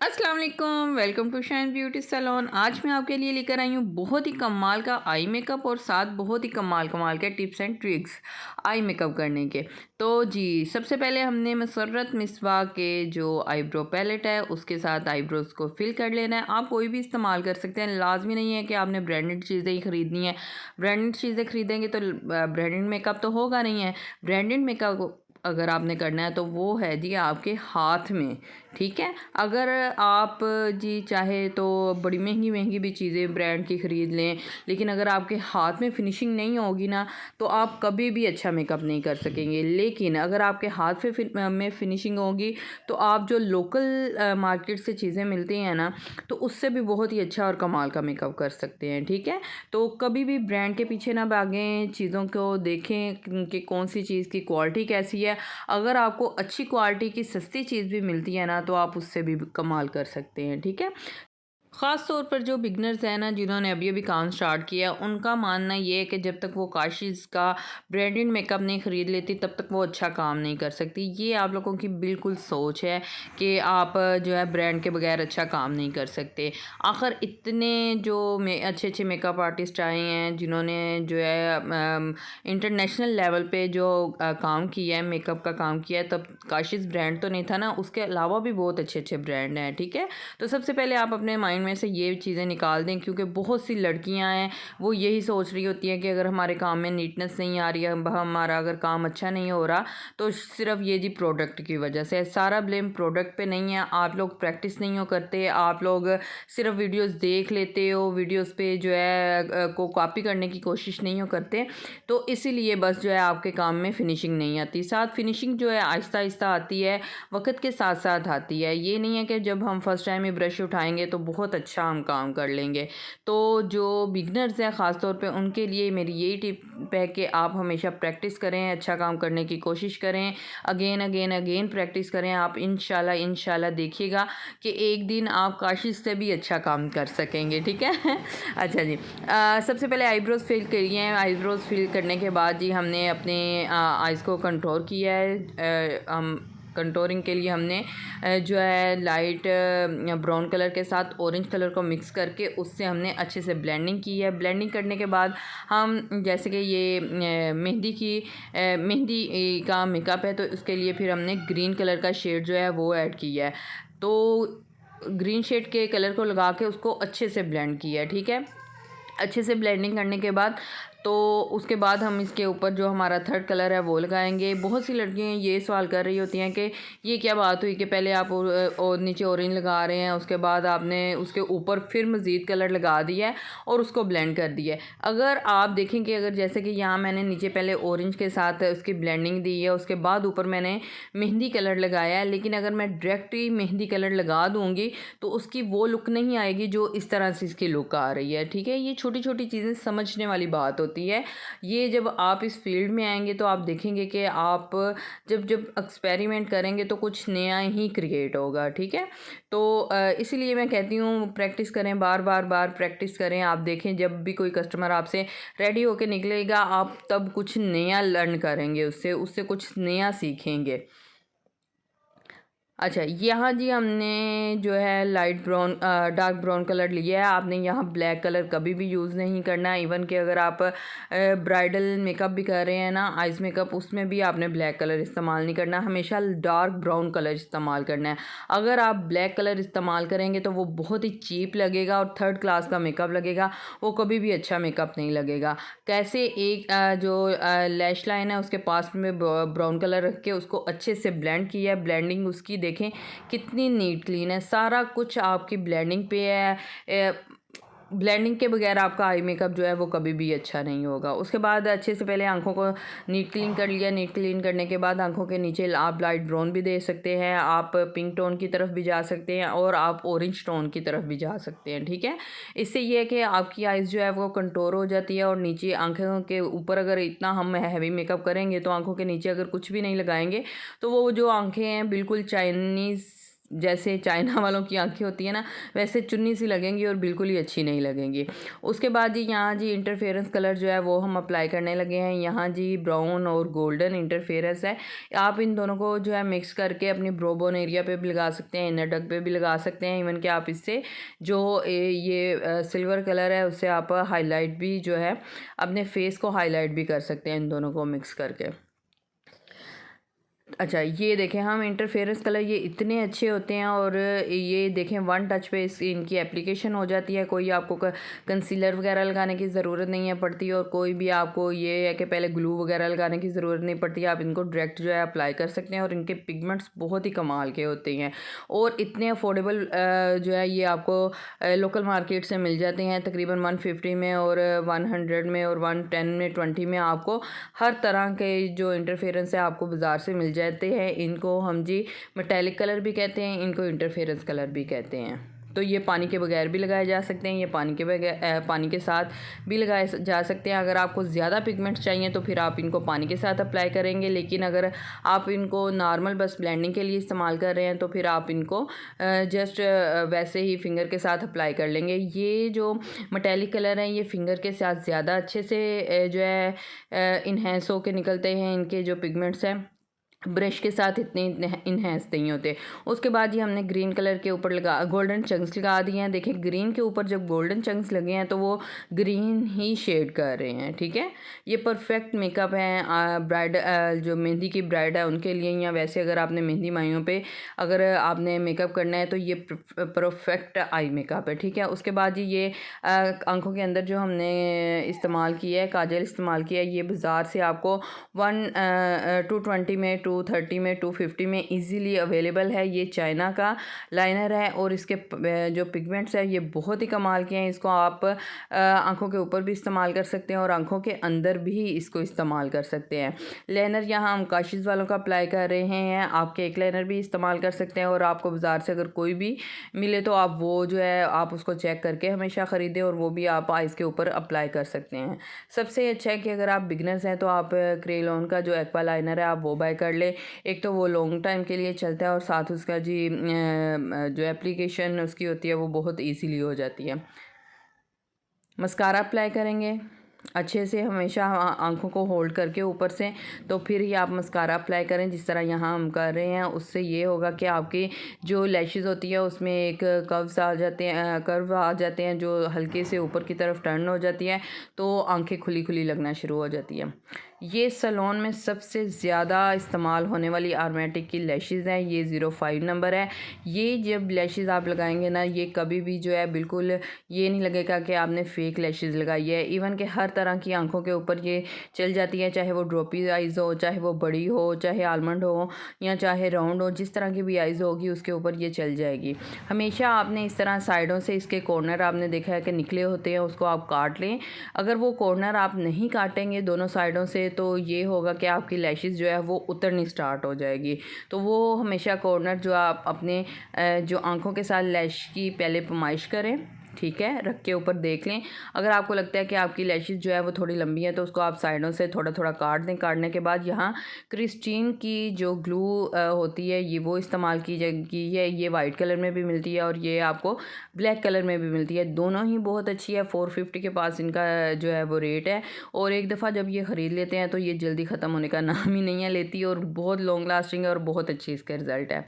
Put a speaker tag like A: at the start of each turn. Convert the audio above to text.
A: अस्सलाम वालेकुम, welcome to shine beauty salon. आज मैं आपके लिए लेकर आई हूँ बहुत ही कमाल का आई मेकअप और साथ बहुत ही कमाल कमाल के tips and tricks eye makeup करने के। तो जी सबसे पहले हमने मसर्रत मिसवा के जो आईब्रो पैलेट है उसके साथ आईब्रोज को फिल कर लेना है। आप कोई भी इस्तेमाल कर सकते हैं, लाजमी नहीं है कि आपने ब्रांडेड चीज़ें ही ख़रीदनी है। ब्रांडेड चीज़ें ख़रीदेंगे तो ब्रांडेड मेकअप तो होगा नहीं है। ब्रांडेड मेकअप अगर आपने करना है तो वो है जी आपके हाथ में, ठीक है। अगर आप जी चाहे तो बड़ी महंगी महंगी भी चीज़ें ब्रांड की ख़रीद लें, लेकिन अगर आपके हाथ में फिनिशिंग नहीं होगी ना तो आप कभी भी अच्छा मेकअप नहीं कर सकेंगे। लेकिन अगर आपके हाथ में फिनिशिंग होगी तो आप जो लोकल मार्केट से चीज़ें मिलती हैं ना तो उससे भी बहुत ही अच्छा और कमाल का मेकअप कर सकते हैं, ठीक है। तो कभी भी ब्रांड के पीछे ना भागें, चीज़ों को देखें कि कौन सी चीज़ की क्वालिटी कैसी है। अगर आपको अच्छी क्वालिटी की सस्ती चीज़ भी मिलती है ना तो आप उससे भी कमाल कर सकते हैं, ठीक है। ख़ास तौर पर जो बिगनर्स हैं ना, जिन्होंने अभी अभी काम स्टार्ट किया, उनका मानना ये है कि जब तक वो काशिश का ब्रांडेड मेकअप नहीं ख़रीद लेती तब तक वो अच्छा काम नहीं कर सकती। ये आप लोगों की बिल्कुल सोच है कि आप जो है ब्रांड के बगैर अच्छा काम नहीं कर सकते। आखिर इतने जो अच्छे अच्छे मेकअप आर्टिस्ट आए हैं जिन्होंने जो है इंटरनेशनल लेवल पे जो काम किया है, मेकअप का काम किया है, तब काशिश ब्रांड तो नहीं था ना, उसके अलावा भी बहुत अच्छे अच्छे ब्रांड हैं, ठीक है। तो सबसे पहले आप अपने माइंड में से ये चीज़ें निकाल दें, क्योंकि बहुत सी लड़कियां हैं वो यही सोच रही होती हैं कि अगर हमारे काम में नीटनेस नहीं आ रही है, हमारा अगर काम अच्छा नहीं हो रहा तो सिर्फ ये जी प्रोडक्ट की वजह से। सारा ब्लेम प्रोडक्ट पे नहीं है। आप लोग प्रैक्टिस नहीं हो करते, आप लोग सिर्फ वीडियोस देख लेते हो, वीडियोस पे जो है को कॉपी करने की कोशिश नहीं हो करते, तो इसीलिए बस जो है आपके काम में फिनिशिंग नहीं आती। साथ फिनिशिंग जो है आहिस्ता आहिस्ता आती है, वक्त के साथ साथ आती है। ये नहीं है कि जब हम फर्स्ट टाइम ही ब्रश उठाएंगे तो बहुत अच्छा हम काम कर लेंगे। तो जो बिगनर्स हैं ख़ास तौर पे उनके लिए मेरी यही टिप है कि आप हमेशा प्रैक्टिस करें, अच्छा काम करने की कोशिश करें, अगेन अगेन अगेन प्रैक्टिस करें। आप इंशाल्लाह देखिएगा कि एक दिन आप काशिश से भी अच्छा काम कर सकेंगे, ठीक है। अच्छा जी, सबसे पहले आईब्रोज फिल करिए। आईब्रोज फिल करने के बाद जी हमने अपने आइज़ को कंट्रोल किया है। हम कंटोरिंग के लिए हमने जो है लाइट ब्राउन कलर के साथ ऑरेंज कलर को मिक्स करके उससे हमने अच्छे से ब्लेंडिंग की है। ब्लेंडिंग करने के बाद हम जैसे कि ये मेहंदी का मेकअप है तो उसके लिए फिर हमने ग्रीन कलर का शेड जो है वो ऐड किया है। तो ग्रीन शेड के कलर को लगा के उसको अच्छे से ब्लेंड किया है, ठीक है। अच्छे से ब्लेंडिंग करने के बाद तो उसके बाद हम इसके ऊपर जो हमारा थर्ड कलर है वो लगाएंगे। बहुत सी लड़कियां ये सवाल कर रही होती हैं कि ये क्या बात हुई कि पहले आप और नीचे ऑरेंज लगा रहे हैं, उसके बाद आपने उसके ऊपर फिर मज़ीद कलर लगा दिया है और उसको ब्लेंड कर दिया है। अगर आप देखेंगे, अगर जैसे कि यहाँ मैंने नीचे पहले ऑरेंज के साथ उसकी ब्लेंडिंग दी है, उसके बाद ऊपर मैंने मेहंदी कलर लगाया है, लेकिन अगर मैं डायरेक्ट ही मेहंदी कलर लगा दूँगी तो उसकी वो लुक नहीं आएगी जो इस तरह से इसकी लुक आ रही है, ठीक है। ये छोटी छोटी चीज़ें समझने वाली बात होती है। ये जब आप इस फील्ड में आएंगे तो आप देखेंगे कि आप जब जब एक्सपेरिमेंट करेंगे तो कुछ नया ही क्रिएट होगा, ठीक है। तो इसीलिए मैं कहती हूँ प्रैक्टिस करें, बार बार बार प्रैक्टिस करें। आप देखें जब भी कोई कस्टमर आपसे रेडी होकर निकलेगा आप तब कुछ नया लर्न करेंगे, उससे उससे कुछ नया सीखेंगे। अच्छा, यहाँ जी हमने जो है light brown dark brown colour लिया है। आपने यहाँ ब्लैक कलर कभी भी यूज़ नहीं करना है। इवन कि अगर आप ब्राइडल मेकअप भी कर रहे हैं ना, आइज़ मेकअप, उसमें भी आपने ब्लैक कलर इस्तेमाल नहीं करना, हमेशा डार्क ब्राउन कलर इस्तेमाल करना है। अगर आप ब्लैक कलर इस्तेमाल करेंगे तो वो बहुत ही चीप लगेगा और थर्ड क्लास का मेकअप लगेगा, वो कभी भी अच्छा मेकअप नहीं लगेगा। कैसे एक जो लैश लाइन है उसके पास में ब्राउन कलर रख के उसको अच्छे से ब्लेंड किया है। ब्लेंडिंग उसकी देखें कितनी नीट क्लीन है, सारा कुछ आपकी ब्लेंडिंग पे है। ब्लेंडिंग के बगैर आपका आई मेकअप जो है वो कभी भी अच्छा नहीं होगा। उसके बाद अच्छे से पहले आंखों को नीट क्लीन कर लिया। नीट क्लीन करने के बाद आंखों के नीचे आप लाइट ब्राउन भी दे सकते हैं, आप पिंक टोन की तरफ भी जा सकते हैं और आप ऑरेंज टोन की तरफ भी जा सकते हैं, ठीक है। इससे ये है कि आपकी आइज़ जो है वो कंटूर हो जाती है। और नीचे आंखों के ऊपर अगर इतना हम हैवी मेकअप करेंगे तो आंखों के नीचे अगर कुछ भी नहीं लगाएंगे तो वो जो आंखें हैं बिल्कुल चाइनीज़ जैसे चाइना वालों की आंखें होती है ना, वैसे चुन्नी सी लगेंगी और बिल्कुल ही अच्छी नहीं लगेंगी। उसके बाद जी यहाँ जी इंटरफेरेंस कलर जो है वो हम अप्लाई करने लगे हैं। यहाँ जी ब्राउन और गोल्डन इंटरफेरेंस है। आप इन दोनों को जो है मिक्स करके अपनी ब्रो बोन एरिया पे भी लगा सकते हैं, इनर डक पे भी लगा सकते हैं। इवन कि आप इससे जो ये सिल्वर कलर है उससे आप हाईलाइट भी जो है अपने फेस को हाईलाइट भी कर सकते हैं इन दोनों को मिक्स करके। अच्छा, ये देखें हम इंटरफेरेंस कलर ये इतने अच्छे होते हैं और ये देखें वन टच पे इनकी एप्लीकेशन हो जाती है। कोई आपको कंसीलर वगैरह लगाने की ज़रूरत नहीं है पड़ती, और कोई भी आपको ये है कि पहले ग्लू वगैरह लगाने की ज़रूरत नहीं पड़ती। आप इनको डायरेक्ट जो है अप्लाई कर सकते हैं और इनके पिगमेंट्स बहुत ही कमाल के होते हैं और इतने अफोर्डेबल जो है ये आपको लोकल मार्केट से मिल जाते हैं तकरीबन 150 में और 100 में और 110 में 20 में। आपको हर तरह के जो इंटरफेरेंस है आपको बाज़ार से मिल जाते हैं। इनको हम जी मेटेलिक कलर भी कहते हैं, इनको इंटरफेरेंस कलर भी कहते हैं। तो ये पानी के बगैर भी लगाए जा सकते हैं, ये पानी के बगैर पानी के साथ भी लगाए जा सकते हैं। अगर आपको ज़्यादा पिगमेंट्स चाहिए तो फिर आप इनको पानी के साथ अप्लाई करेंगे, लेकिन अगर आप इनको नॉर्मल बस ब्लेंडिंग के लिए इस्तेमाल कर रहे हैं तो फिर आप इनको जस्ट वैसे ही फिंगर के साथ अप्लाई कर लेंगे। ये जो मेटेलिक कलर हैं ये फिंगर के साथ ज़्यादा अच्छे से जो है इन्हेंस होके निकलते हैं। इनके जो पिगमेंट्स हैं ब्रश के साथ इतने इन्हेंस नहीं होते। उसके बाद ये हमने ग्रीन कलर के ऊपर गोल्डन चंक्स लगा दिए हैं। देखिए ग्रीन के ऊपर जब गोल्डन चंक्स लगे हैं तो वो ग्रीन ही शेड कर रहे हैं, ठीक है। ये परफेक्ट मेकअप है ब्राइड जो मेहंदी की ब्राइड है उनके लिए, या वैसे अगर आपने मेहंदी माइयों पे अगर आपने मेकअप करना है तो ये परफेक्ट आई मेकअप है, ठीक है। उसके बाद ये आँखों के अंदर जो हमने इस्तेमाल किया है काजल इस्तेमाल किया है, ये बाज़ार से आपको 220 में 230 में 250 में इजीली अवेलेबल है। ये चाइना का लाइनर है और इसके जो पिगमेंट्स है ये बहुत ही कमाल के हैं। इसको आप आंखों के ऊपर भी इस्तेमाल कर सकते हैं और आंखों के अंदर भी इसको इस्तेमाल कर सकते हैं। लाइनर यहाँ हम काशिश वालों का अप्लाई कर रहे हैं, आप केक लाइनर भी इस्तेमाल कर सकते हैं। और आपको बाज़ार से अगर कोई भी मिले तो आप वो जो है आप उसको चेक करके हमेशा ख़रीदें और वो भी आप आइज़ के ऊपर अप्लाई कर सकते हैं। सबसे अच्छा है कि अगर आप बिगनर्स हैं तो आप क्रेयॉन का जो एक्वा लाइनर है आप वो बाय कर ले। एक तो वो लॉन्ग टाइम के लिए चलता है और साथ उसका जी जो एप्लीकेशन उसकी होती है वो बहुत इजीली हो जाती है। मस्कारा अप्लाई करेंगे अच्छे से, हमेशा आंखों को होल्ड करके ऊपर से, तो फिर ही आप मस्कारा अप्लाई करें जिस तरह यहाँ हम कर रहे हैं। उससे ये होगा कि आपकी जो लैशेस होती है उसमें एक कर्व आ जाते हैं जो हल्के से ऊपर की तरफ टर्न हो जाती है, तो आंखें खुली खुली लगना शुरू हो जाती है। ये सैलून में सबसे ज़्यादा इस्तेमाल होने वाली आर्मेटिक की लैशेज़ हैं। ये 05 नंबर है। ये जब लैशेज़ आप लगाएंगे ना ये कभी भी जो है बिल्कुल ये नहीं लगेगा कि आपने फ़ेक लैशेज़ लगाई है। इवन के हर तरह की आंखों के ऊपर ये चल जाती है, चाहे वो ड्रॉपी आइज़ हो, चाहे वो बड़ी हो, चाहे आलमंड हो या चाहे राउंड हो, जिस तरह की भी आइज़ होगी उसके ऊपर ये चल जाएगी। हमेशा आपने इस तरह साइडों से इसके कॉर्नर आपने देखा है कि निकले होते हैं, उसको आप काट लें। अगर वो कॉर्नर आप नहीं काटेंगे दोनों साइडों से तो ये होगा कि आपकी लैशेज़ जो है वो उतरनी स्टार्ट हो जाएगी। तो वो हमेशा कॉर्नर जो आप अपने जो आंखों के साथ लैश की पहले पमाइश करें, ठीक है, रख के ऊपर देख लें। अगर आपको लगता है कि आपकी लैशेज़ जो है वो थोड़ी लंबी है तो उसको आप साइडों से थोड़ा थोड़ा काट दें। काटने के बाद यहाँ क्रिस्टीन की जो ग्लू होती है ये वो इस्तेमाल की जाएगी। ये वाइट कलर में भी मिलती है और ये आपको ब्लैक कलर में भी मिलती है, दोनों ही बहुत अच्छी है। 450 के पास इनका जो है वो रेट है और एक दफ़ा जब ये ख़रीद लेते हैं तो ये जल्दी ख़त्म होने का नाम ही नहीं है लेती और बहुत लॉन्ग लास्टिंग है और बहुत अच्छी इसका रिज़ल्ट है।